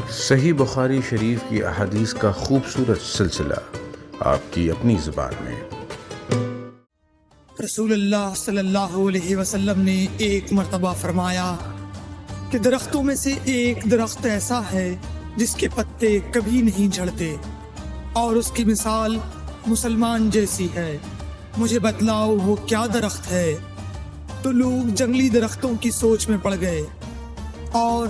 صحیح بخاری شریف کی احادیث کا خوبصورت سلسلہ آپ کی اپنی زبان میں۔ رسول اللہ صلی اللہ علیہ وسلم نے ایک مرتبہ فرمایا کہ درختوں میں سے ایک درخت ایسا ہے جس کے پتے کبھی نہیں جھڑتے اور اس کی مثال مسلمان جیسی ہے، مجھے بتلاؤ وہ کیا درخت ہے؟ تو لوگ جنگلی درختوں کی سوچ میں پڑ گئے اور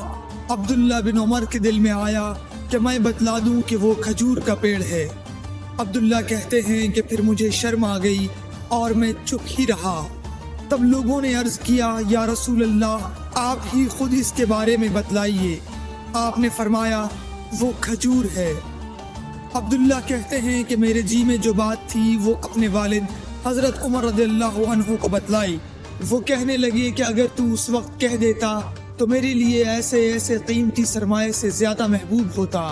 عبداللہ بن عمر کے دل میں آیا کہ میں بتلا دوں کہ وہ کھجور کا پیڑ ہے۔ عبداللہ کہتے ہیں کہ پھر مجھے شرم آ گئی اور میں چپ ہی رہا۔ تب لوگوں نے عرض کیا، یا رسول اللہ آپ ہی خود اس کے بارے میں بتلائیے۔ آپ نے فرمایا وہ کھجور ہے۔ عبداللہ کہتے ہیں کہ میرے جی میں جو بات تھی وہ اپنے والد حضرت عمر رضی اللہ عنہ کو بتلائی۔ وہ کہنے لگے کہ اگر تو اس وقت کہہ دیتا تو میرے لیے ایسے قیمتی سرمایہ سے زیادہ محبوب ہوتا۔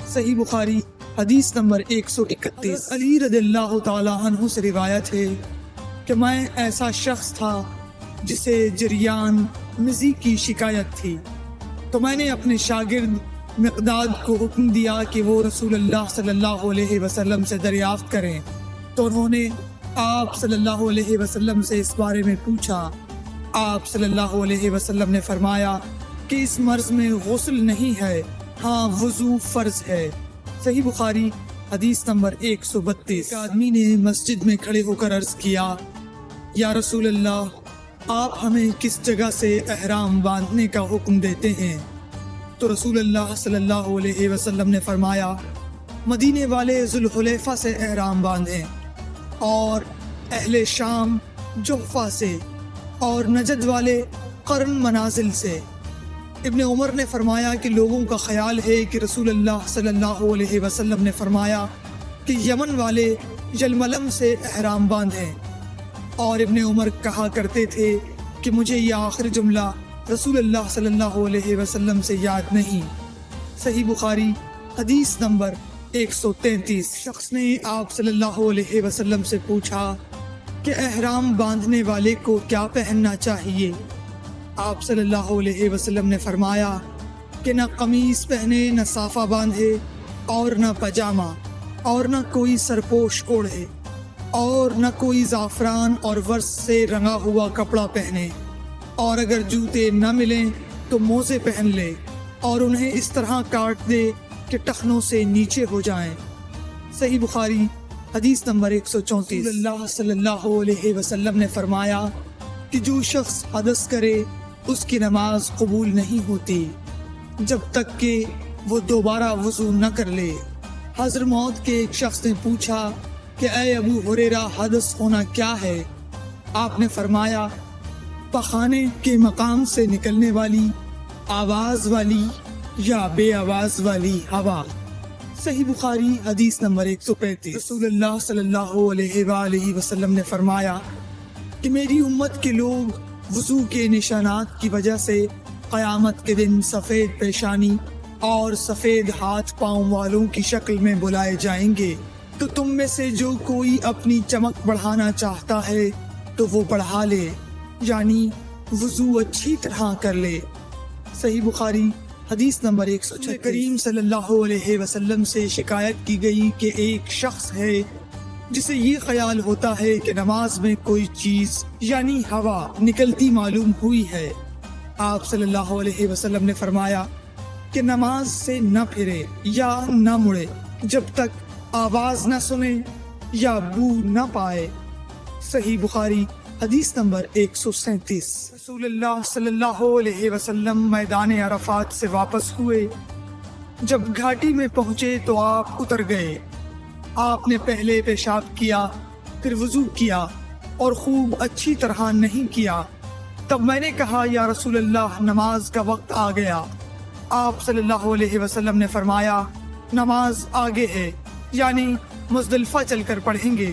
صحیح بخاری حدیث نمبر 131۔ علی رضی اللہ تعالی عنہ سے روایت ہے کہ میں ایسا شخص تھا جسے جریان مزی کی شکایت تھی، تو میں نے اپنے شاگرد مقداد کو حکم دیا کہ وہ رسول اللہ صلی اللہ علیہ وسلم سے دریافت کریں، تو انہوں نے آپ صلی اللہ علیہ وسلم سے اس بارے میں پوچھا۔ آپ صلی اللہ علیہ وسلم نے فرمایا کہ اس مرض میں غسل نہیں ہے، ہاں وضو فرض ہے۔ صحیح بخاری حدیث نمبر 132۔ ایک آدمی نے مسجد میں کھڑے ہو کر عرض کیا، یا رسول اللہ آپ ہمیں کس جگہ سے احرام باندھنے کا حکم دیتے ہیں؟ تو رسول اللہ صلی اللہ علیہ وسلم نے فرمایا مدینے والے ذوالحلیفہ سے احرام باندھیں اور اہل شام جحفہ سے اور نجد والے قرن منازل سے۔ ابن عمر نے فرمایا کہ لوگوں کا خیال ہے کہ رسول اللہ صلی اللہ علیہ وسلم نے فرمایا کہ یمن والے یلملم سے احرام باندھیں، اور ابن عمر کہا کرتے تھے کہ مجھے یہ آخر جملہ رسول اللہ صلی اللہ علیہ وسلم سے یاد نہیں۔ صحیح بخاری حدیث نمبر 133۔ شخص نے آپ صلی اللہ علیہ وسلم سے پوچھا کہ احرام باندھنے والے کو کیا پہننا چاہیے؟ آپ صلی اللہ علیہ وسلم نے فرمایا کہ نہ قمیص پہنے، نہ صافہ باندھے، اور نہ پاجامہ، اور نہ کوئی سرپوش اوڑھے، اور نہ کوئی زعفران اور ورس سے رنگا ہوا کپڑا پہنے، اور اگر جوتے نہ ملیں تو موزے پہن لے اور انہیں اس طرح کاٹ دے کہ ٹخنوں سے نیچے ہو جائیں۔ صحیح بخاری حدیث نمبر 134۔ اللہ صلی اللہ علیہ وسلم نے فرمایا کہ جو شخص حدث کرے اس کی نماز قبول نہیں ہوتی جب تک کہ وہ دوبارہ وضو نہ کر لے۔ حضر موت کے ایک شخص نے پوچھا کہ اے ابو ہریرہ حدث ہونا کیا ہے؟ آپ نے فرمایا پخانے کے مقام سے نکلنے والی آواز والی یا بے آواز والی ہوا۔ صحیح بخاری حدیث نمبر 135۔ رسول اللہ صلی اللہ علیہ وآلہ وسلم نے فرمایا کہ میری امت کے لوگ وضو کے نشانات کی وجہ سے قیامت کے دن سفید پیشانی اور سفید ہاتھ پاؤں والوں کی شکل میں بلائے جائیں گے، تو تم میں سے جو کوئی اپنی چمک بڑھانا چاہتا ہے تو وہ بڑھا لے، یعنی وضو اچھی طرح کر لے۔ صحیح بخاری حدیث نمبر 136۔ کریم صلی اللہ علیہ وسلم سے شکایت کی گئی کہ ایک شخص ہے جسے یہ خیال ہوتا ہے کہ نماز میں کوئی چیز یعنی ہوا نکلتی معلوم ہوئی ہے۔ آپ صلی اللہ علیہ وسلم نے فرمایا کہ نماز سے نہ پھرے یا نہ مڑے جب تک آواز نہ سنے یا بو نہ پائے۔ صحیح بخاری حدیث نمبر 137۔ رسول اللہ صلی اللہ علیہ وسلم میدان عرفات سے واپس ہوئے۔ جب گھاٹی میں پہنچے تو آپ اتر گئے۔ آپ نے پہلے پیشاب کیا، پھر وضو کیا اور خوب اچھی طرح نہیں کیا۔ تب میں نے کہا یا رسول اللہ نماز کا وقت آ گیا۔ آپ صلی اللہ علیہ وسلم نے فرمایا نماز آگے ہے، یعنی مزدلفہ چل کر پڑھیں گے۔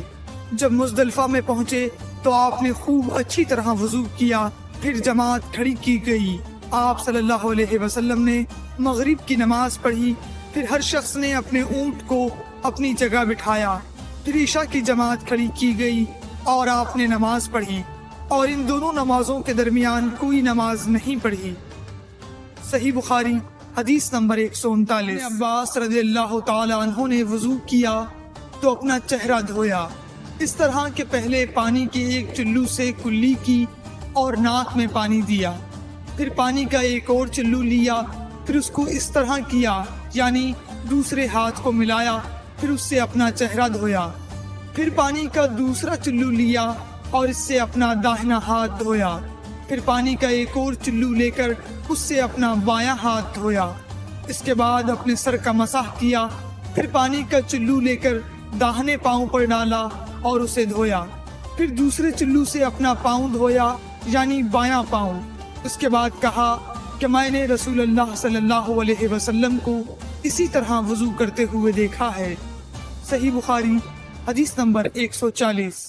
جب مزدلفہ میں پہنچے تو آپ نے خوب اچھی طرح وضو کیا، پھر جماعت کھڑی کی گئی۔ آپ صلی اللہ علیہ وسلم نے مغرب کی نماز پڑھی، پھر ہر شخص نے اپنے اونٹ کو اپنی جگہ بٹھایا، پھر عشاء کی جماعت کھڑی کی گئی اور آپ نے نماز پڑھی، اور ان دونوں نمازوں کے درمیان کوئی نماز نہیں پڑھی۔ صحیح بخاری حدیث نمبر 139۔ عباس رضی اللہ تعالی عنہ نے وضو کیا تو اپنا چہرہ دھویا، اس طرح کہ پہلے پانی کے ایک چلو سے کلی کی اور ناک میں پانی دیا، پھر پانی کا ایک اور چلو لیا، پھر اس کو اس طرح کیا، یعنی دوسرے ہاتھ کو ملایا، پھر اس سے اپنا چہرہ دھویا، پھر پانی کا دوسرا چلو لیا اور اس سے اپنا داہنا ہاتھ دھویا، پھر پانی کا ایک اور چلو لے کر اس سے اپنا بایاں ہاتھ دھویا، اس کے بعد اپنے سر کا مسح کیا، پھر پانی کا چلو لے کر داہنے پاؤں پر ڈالا اور اسے دھویا، پھر دوسرے چلو سے اپنا پاؤں دھویا یعنی بایاں پاؤں۔ اس کے بعد کہا کہ میں نے رسول اللہ صلی اللہ علیہ وسلم کو اسی طرح وضو کرتے ہوئے دیکھا ہے۔ صحیح بخاری حدیث نمبر 140۔